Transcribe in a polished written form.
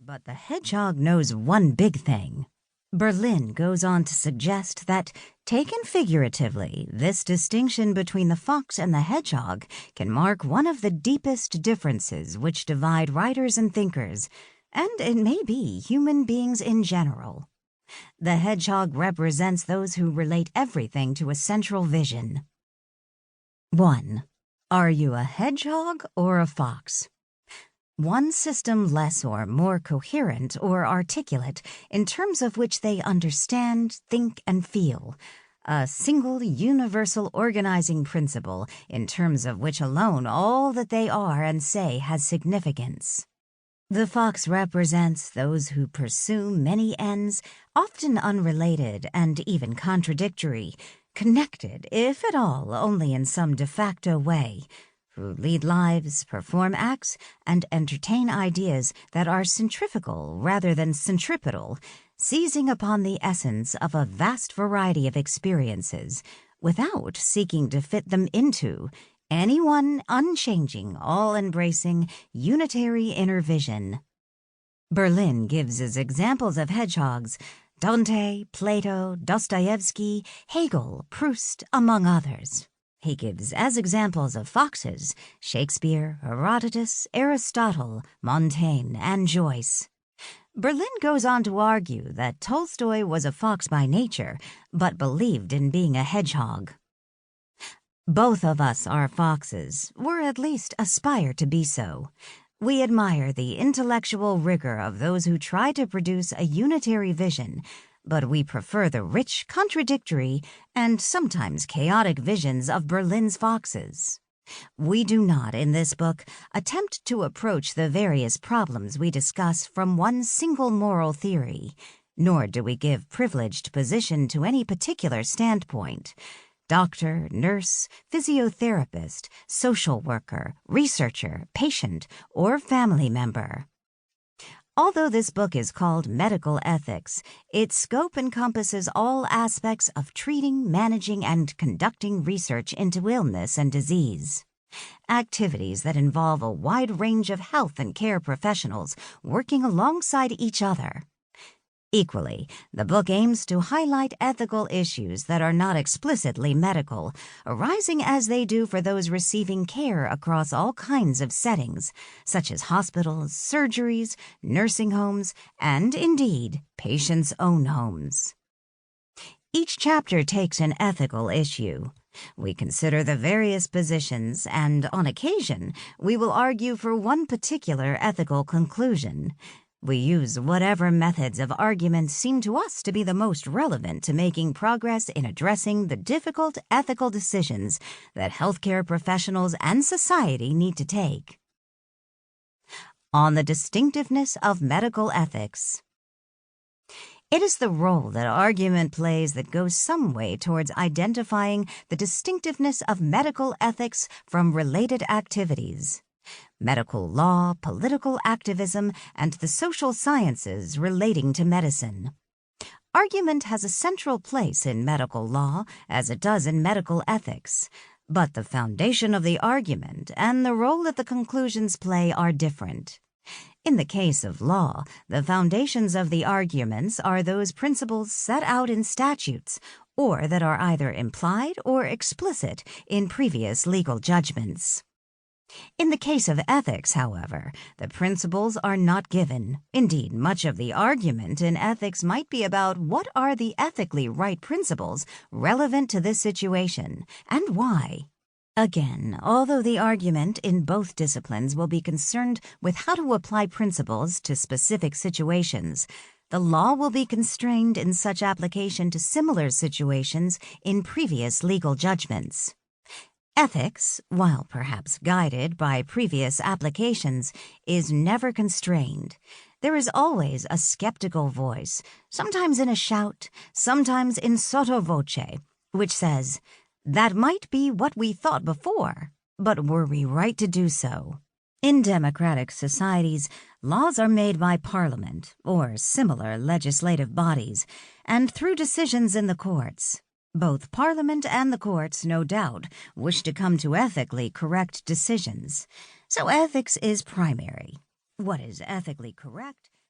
But the hedgehog knows one big thing. Berlin goes on to suggest that, taken figuratively, this distinction between the fox and the hedgehog can mark one of the deepest differences which divide writers and thinkers, and it may be human beings in general. The hedgehog represents those who relate everything to a central vision. 1. Are you a hedgehog or a fox? One system less or more coherent or articulate in terms of which they understand, think, and feel. A single universal organizing principle in terms of which alone all that they are and say has significance. The fox represents those who pursue many ends, often unrelated and even contradictory, connected, if at all, only in some de facto way, who lead lives, perform acts, and entertain ideas that are centrifugal rather than centripetal, seizing upon the essence of a vast variety of experiences, without seeking to fit them into any one unchanging, all-embracing, unitary inner vision. Berlin gives as examples of hedgehogs Dante, Plato, Dostoevsky, Hegel, Proust, among others. He gives as examples of foxes Shakespeare, Herodotus, Aristotle, Montaigne, and Joyce. Berlin goes on to argue that Tolstoy was a fox by nature, but believed in being a hedgehog. Both of us are foxes, or at least aspire to be so. We admire the intellectual rigor of those who try to produce a unitary vision, but we prefer the rich, contradictory, and sometimes chaotic visions of Berlin's foxes. We do not, in this book, attempt to approach the various problems we discuss from one single moral theory, nor do we give privileged position to any particular standpoint. Doctor, nurse, physiotherapist, social worker, researcher, patient, or family member. Although this book is called Medical Ethics, its scope encompasses all aspects of treating, managing, and conducting research into illness and disease. Activities that involve a wide range of health and care professionals working alongside each other. Equally, the book aims to highlight ethical issues that are not explicitly medical, arising as they do for those receiving care across all kinds of settings, such as hospitals, surgeries, nursing homes, and, indeed, patients' own homes. Each chapter takes an ethical issue. We consider the various positions, and, on occasion, we will argue for one particular ethical conclusion. We use whatever methods of argument seem to us to be the most relevant to making progress in addressing the difficult ethical decisions that healthcare professionals and society need to take. On the distinctiveness of medical ethics. It is the role that argument plays that goes some way towards identifying the distinctiveness of medical ethics from related activities. Medical law, political activism, and the social sciences relating to medicine. Argument has a central place in medical law, as it does in medical ethics, but the foundation of the argument and the role that the conclusions play are different. In the case of law, the foundations of the arguments are those principles set out in statutes, or that are either implied or explicit in previous legal judgments. In the case of ethics, however, the principles are not given. Indeed, much of the argument in ethics might be about what are the ethically right principles relevant to this situation, and why. Again, although the argument in both disciplines will be concerned with how to apply principles to specific situations, the law will be constrained in such application to similar situations in previous legal judgments. Ethics, while perhaps guided by previous applications, is never constrained. There is always a skeptical voice, sometimes in a shout, sometimes in sotto voce, which says, "That might be what we thought before, but were we right to do so?" In democratic societies, laws are made by Parliament or similar legislative bodies, and through decisions in the courts. Both Parliament and the courts, no doubt, wish to come to ethically correct decisions. So ethics is primary. What is ethically correct